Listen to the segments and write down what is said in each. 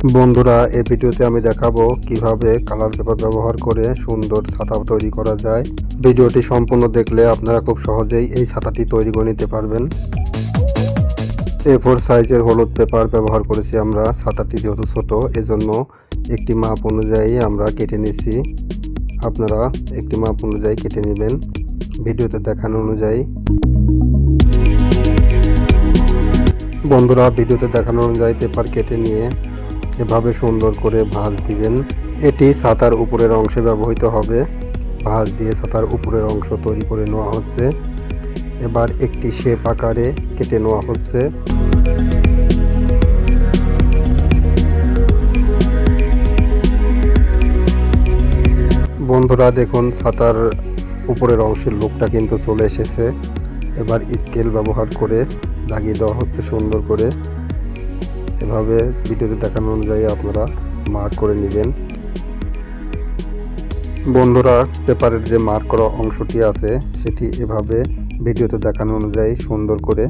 বন্ধুরা, এই ভিডিওতে আমি দেখাবো কিভাবে কালার পেপার ব্যবহার করে সুন্দর ছাতা তৈরি করা যায়। ভিডিওটি সম্পূর্ণ দেখলে আপনারা খুব সহজেই এই ছাতাটি তৈরি করে নিতে পারবেন। A4 সাইজের হলুদ পেপার ব্যবহার করেছি আমরা। ছাতাটি যেহেতু ছোট, এজন্য একটি মাপ অনুযায়ী আমরা কেটে নিছি। আপনারা একটি মাপ অনুযায়ী কেটে নেবেন ভিডিওতে দেখানো অনুযায়ী। বন্ধুরা, ভিডিওতে দেখানো অনুযায়ী পেপার কেটে নিয়ে এভাবে সুন্দর করে ভাঁজ দিবেন। এটি ছাতার উপরের অংশে ব্যবহৃত হবে। ভাঁজ দিয়ে ছাতার উপরের অংশ তৈরি করে নেওয়া হচ্ছে। এবার একটি শেপ আকারে কেটে নেওয়া হচ্ছে। বন্ধুরা দেখুন, ছাতার উপরের অংশের লুকটা কিন্তু চলে এসেছে। এবার স্কেল ব্যবহার করে দাগিয়ে দেওয়া হচ্ছে সুন্দর করে। এভাবে ভিডিওতে দেখানো অনুযায়ী আপনারা মার্ক করে নেবেন। বন্ধুরা, পেপারের যে মার্ক করা অংশটি আছে সেটি এভাবে ভিডিওতে দেখানো অনুযায়ী সুন্দর করে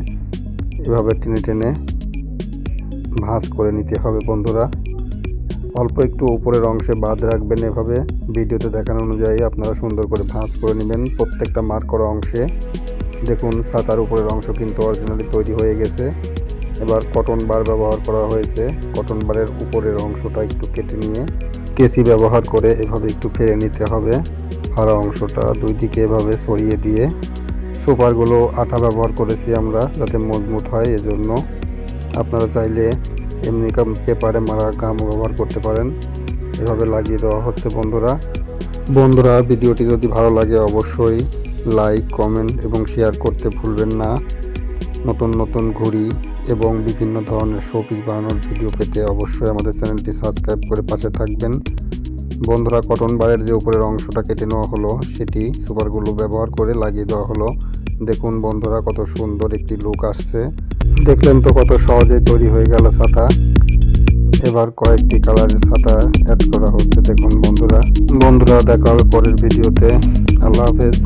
এভাবে টেনে টেনে ভাঁজ করে নিতে হবে। বন্ধুরা, অল্প একটু উপরের অংশে বাদ রাখবেন। এভাবে ভিডিওতে দেখানো অনুযায়ী আপনারা সুন্দর করে ভাঁজ করে নেবেন প্রত্যেকটা মার্ক করা অংশে। দেখুন, ছাতার উপরের অংশ কিন্তু অরিজিনালি তৈরি হয়ে গেছে। এবার কটন বার ব্যবহার করা হয়েছে। কটন বারের উপরের অংশটা একটু কেটে নিয়ে কেসি ব্যবহার করে এভাবে একটু ফেলে নিতে হবে। ফাড়া অংশটা দুই দিকে এভাবে ছড়িয়ে দিয়ে সুপারগুলো আঠা ব্যবহার করেছি আমরা যাতে মজবুত হয়। এজন্য আপনারা চাইলে এমনি পেপারে মারা গামও ব্যবহার করতে পারেন। এভাবে লাগিয়ে দেওয়া হচ্ছে। বন্ধুরা, ভিডিওটি যদি ভালো লাগে অবশ্যই লাইক, কমেন্ট এবং শেয়ার করতে ভুলবেন না। নতুন নতুন ঘুড়ি এবং বিভিন্ন ধরনের শোপিস বানানোর ভিডিও পেতে অবশ্যই আমাদের চ্যানেলটি সাবস্ক্রাইব করে পাশে থাকবেন। বন্ধুরা, কটন বারের যে উপরের অংশটা কেটে নেওয়া হলো সেটি সুপারগুলো ব্যবহার করে লাগিয়ে দেওয়া হলো। দেখুন বন্ধুরা, কত সুন্দর একটি লুক আসছে। দেখলেন তো কত সহজেই তৈরি হয়ে গেল ছাতা। এবার কয়েকটি কালারের ছাতা অ্যাড করা হচ্ছে। দেখুন বন্ধুরা, দেখা হবে পরের ভিডিওতে। আল্লাহ হাফেজ।